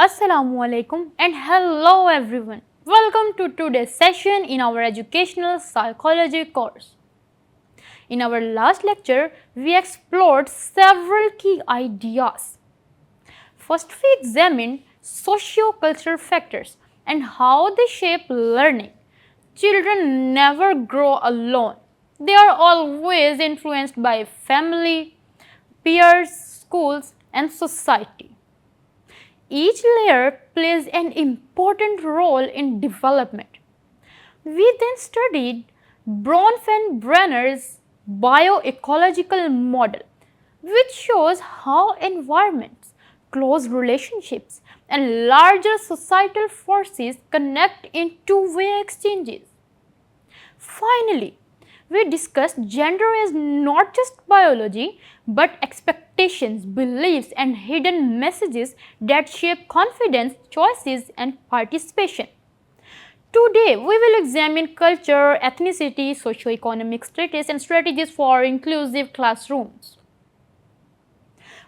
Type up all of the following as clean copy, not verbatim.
Assalamu alaikum and hello everyone. Welcome to today's session in our educational psychology course. In our last lecture, we explored several key ideas. First, we examined socio-cultural factors and how they shape learning. Children never grow alone. They are always influenced by family, peers, schools, and society. Each layer plays an important role in development. We then studied Bronfenbrenner's bioecological model, which shows how environments, close relationships, and larger societal forces connect in two-way exchanges. Finally, we discussed gender as not just biology but expectations, beliefs, and hidden messages that shape confidence, choices, and participation. Today, we will examine culture, ethnicity, socio-economic status, and strategies for inclusive classrooms.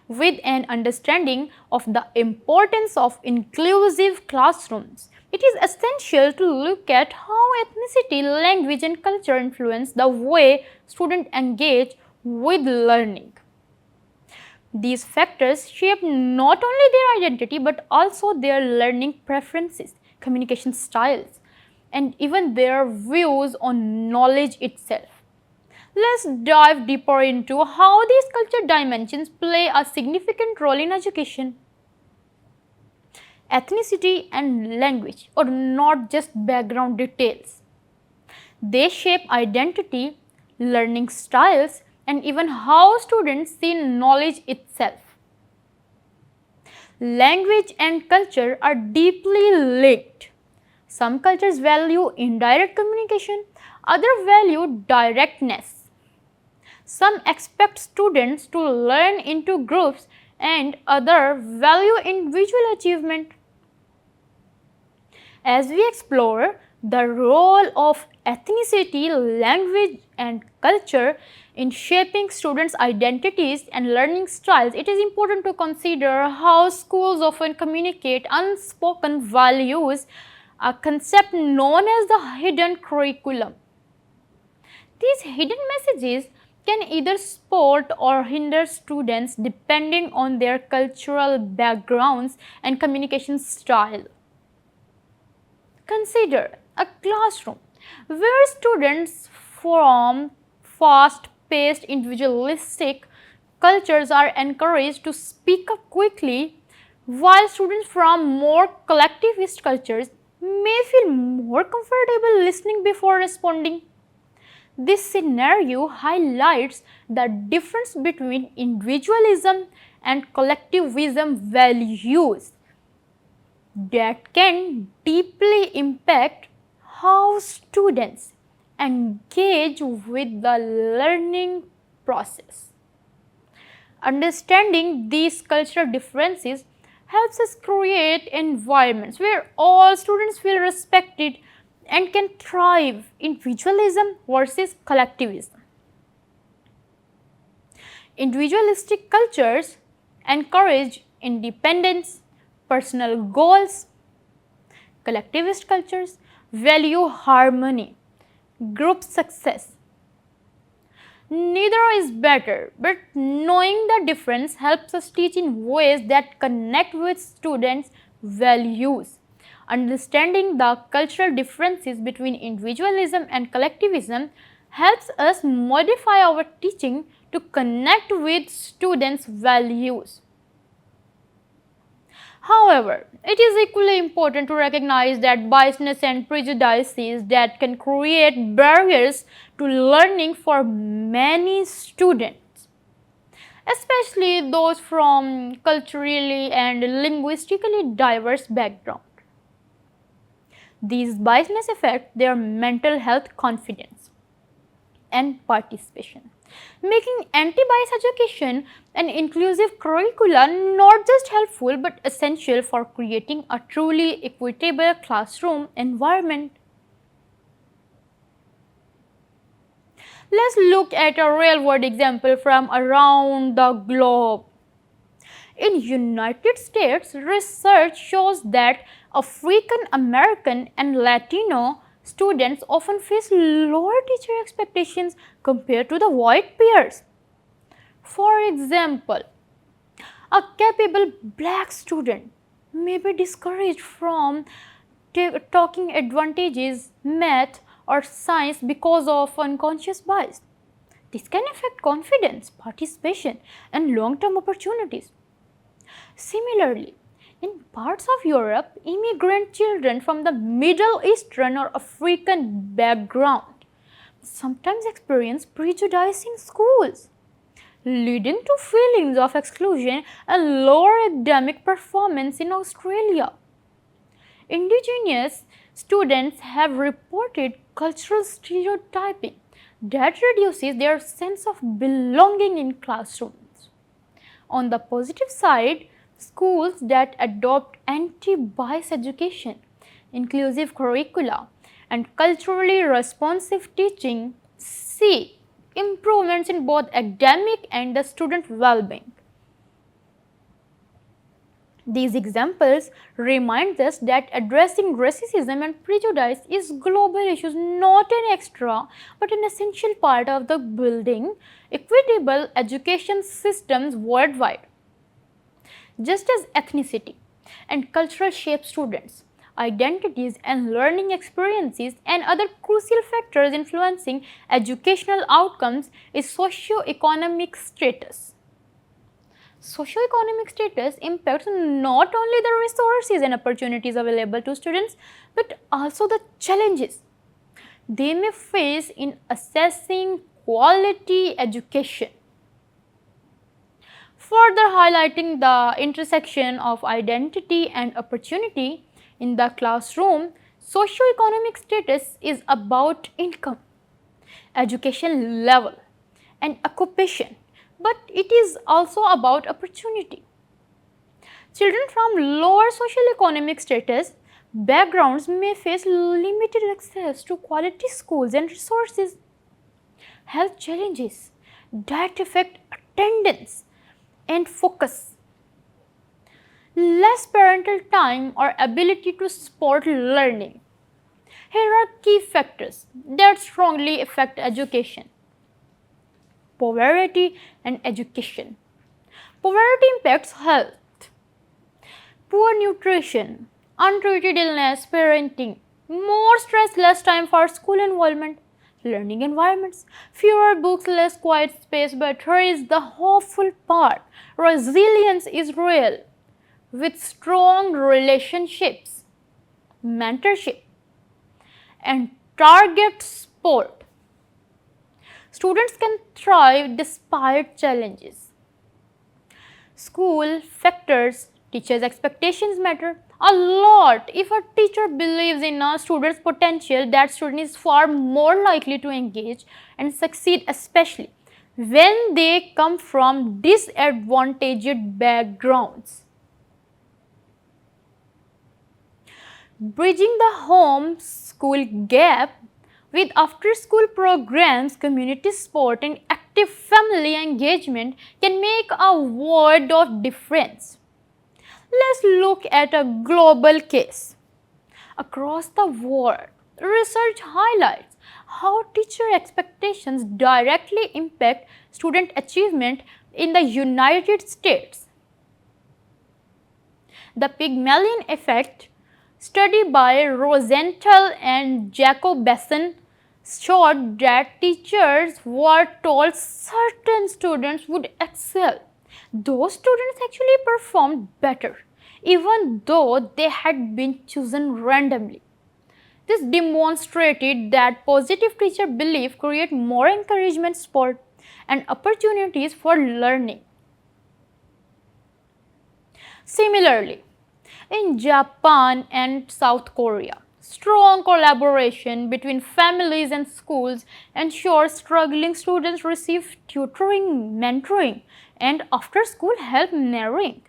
With an understanding of the importance of inclusive classrooms, it is essential to look at how ethnicity, language, and culture influence the way students engage with learning. These factors shape not only their identity but also their learning preferences, communication styles, and even their views on knowledge itself. Let's dive deeper into how these culture dimensions play a significant role in education. Ethnicity and language are not just background details. They shape identity, learning styles, and even how students see knowledge itself. Language and culture are deeply linked. Some cultures value indirect communication, others value directness. Some expect students to learn into groups and others value individual achievement. As we explore the role of ethnicity, language, and culture in shaping students' identities and learning styles, it is important to consider how schools often communicate unspoken values, a concept known as the hidden curriculum. These hidden messages can either support or hinder students depending on their cultural backgrounds and communication style. Consider a classroom where students from fast-paced individualistic cultures are encouraged to speak up quickly, while students from more collectivist cultures may feel more comfortable listening before responding. This scenario highlights the difference between individualism and collectivism values that can deeply impact how students engage with the learning process. Understanding these cultural differences helps us create environments where all students feel respected and can thrive. Individualism versus collectivism. Individualistic cultures encourage independence, personal goals. Collectivist cultures value harmony, group success. Neither is better, but knowing the difference helps us teach in ways that connect with students' values. Understanding the cultural differences between individualism and collectivism helps us modify our teaching to connect with students' values. However, it is equally important to recognize that biasness and prejudices that can create barriers to learning for many students, especially those from culturally and linguistically diverse backgrounds. These biasness affect their mental health, confidence, and participation, making anti-bias education and inclusive curricula not just helpful but essential for creating a truly equitable classroom environment. Let's look at a real-world example from around the globe. In United States, research shows that African American and Latino students often face lower teacher expectations compared to the white peers. For example, a capable black student may be discouraged from talking advantages, math or science because of unconscious bias. This can affect confidence, participation and long-term opportunities. Similarly, in parts of Europe, immigrant children from the Middle Eastern or African background sometimes experience prejudice in schools, leading to feelings of exclusion and lower academic performance. In Australia, indigenous students have reported cultural stereotyping that reduces their sense of belonging in classrooms. On the positive side, schools that adopt anti-bias education, inclusive curricula, and culturally responsive teaching see improvements in both academic and the student well-being. These examples remind us that addressing racism and prejudice is global issues, not an extra but an essential part of the building equitable education systems worldwide. Just as ethnicity and culture shape students' identities and learning experiences, and other crucial factors influencing educational outcomes is socio-economic status. Socioeconomic status impacts not only the resources and opportunities available to students, but also the challenges they may face in assessing quality education. Further highlighting the intersection of identity and opportunity in the classroom, socioeconomic status is about income, education level, and occupation, but it is also about opportunity. Children from lower socioeconomic status backgrounds may face limited access to quality schools and resources, health challenges that affect attendance and focus, less parental time or ability to support learning. Here are key factors that strongly affect education. Poverty and education. Poverty impacts health. Poor nutrition, untreated illness, parenting, more stress, less time for school involvement, learning environments, fewer books, less quiet space. But here is the hopeful part: resilience is real. With strong relationships, mentorship, and target support, students can thrive despite challenges. School factors, teachers' expectations matter a lot. If a teacher believes in a student's potential, that student is far more likely to engage and succeed, especially when they come from disadvantaged backgrounds. Bridging the home school gap with after school programs, community support, and active family engagement can make a world of difference. Let's look at a global case. Across the world, research highlights how teacher expectations directly impact student achievement. In the United States, the Pygmalion effect study by Rosenthal and Jacobson showed that teachers were told certain students would excel. Those students actually performed better, even though they had been chosen randomly. This demonstrated that positive teacher belief creates more encouragement, support, and opportunities for learning. Similarly, in Japan and South Korea, strong collaboration between families and schools ensures struggling students receive tutoring, mentoring, and after school help, narrowing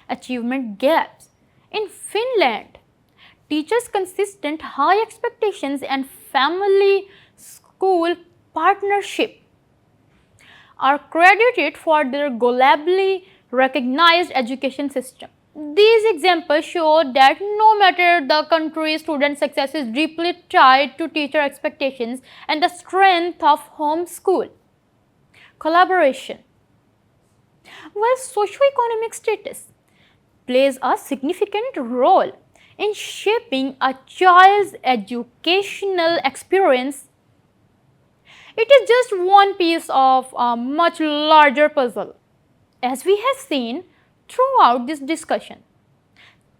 achievement gaps. In Finland, teachers' consistent high expectations and family school partnership are credited for their globally recognized education system. These examples show that no matter the country, student success is deeply tied to teacher expectations and the strength of home school. Collaboration. While socioeconomic status plays a significant role in shaping a child's educational experience, it is just one piece of a much larger puzzle. As we have seen throughout this discussion,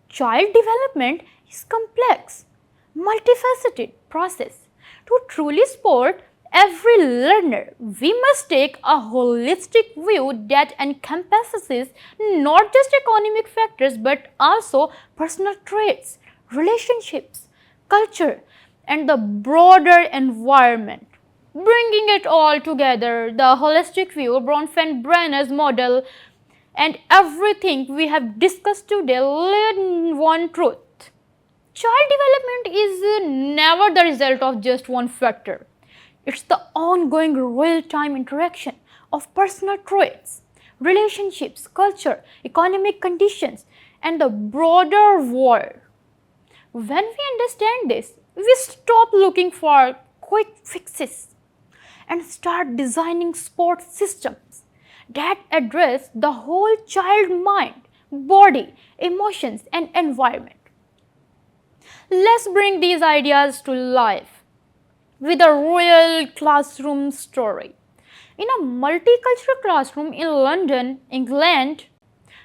child development is complex, multifaceted process. To truly support every learner, we must take a holistic view that encompasses not just economic factors but also personal traits, relationships, culture, and the broader environment. Bringing it all together, the holistic view, Bronfenbrenner's model, and everything we have discussed today lead in one truth. Child development is never the result of just one factor. It's the ongoing real-time interaction of personal traits, relationships, culture, economic conditions, and the broader world. When we understand this, we stop looking for quick fixes and start designing support systems that address the whole child mind, body, emotions, and environment. Let's bring these ideas to life with a real classroom story. In a multicultural classroom in London, England,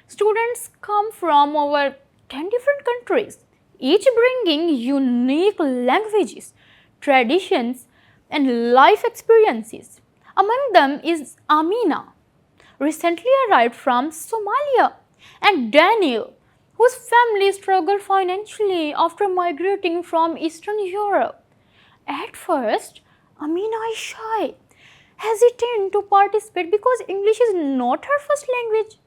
students come from over 10 different countries, each bringing unique languages, traditions, and life experiences. Among them is Amina, recently arrived from Somalia, and Daniel, whose family struggled financially after migrating from Eastern Europe. At first, Amina is shy, hesitant to participate because English is not her first language.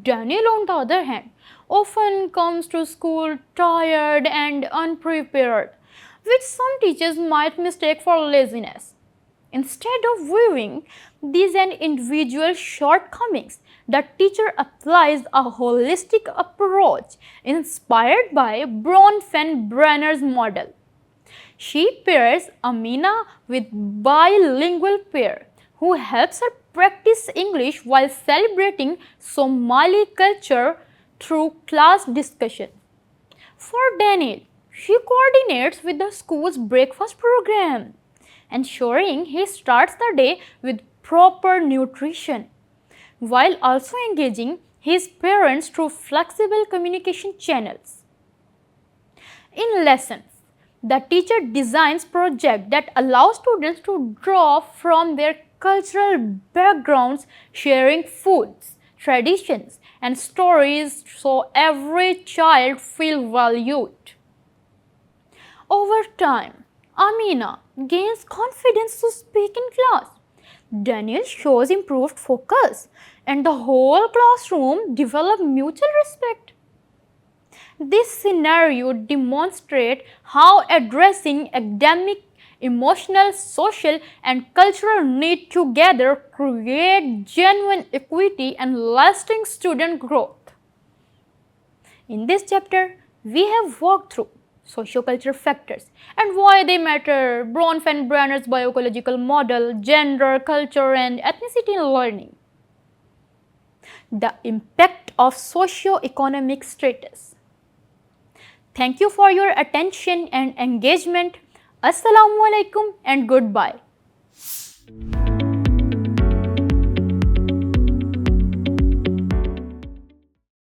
Daniel, on the other hand, often comes to school tired and unprepared, which some teachers might mistake for laziness. Instead of viewing these as individual shortcomings, the teacher applies a holistic approach inspired by Bronfenbrenner's model. She pairs Amina with bilingual pair who helps her practice English while celebrating Somali culture through class discussion. For Daniel, she coordinates with the school's breakfast program, ensuring he starts the day with proper nutrition, while also engaging his parents through flexible communication channels. In lessons, the teacher designs projects that allow students to draw from their cultural backgrounds, sharing foods, traditions, and stories so every child feels valued. Over time, Amina gains confidence to speak in class. Daniel shows improved focus, and the whole classroom develops mutual respect. This scenario demonstrates how addressing academic, emotional, social, and cultural needs together create genuine equity and lasting student growth. In this chapter, we have walked through sociocultural factors and why they matter, Bronfenbrenner's bioecological model, gender, culture, and ethnicity in learning, the impact of socio-economic status. Thank you for your attention and engagement. Assalamu alaikum and goodbye.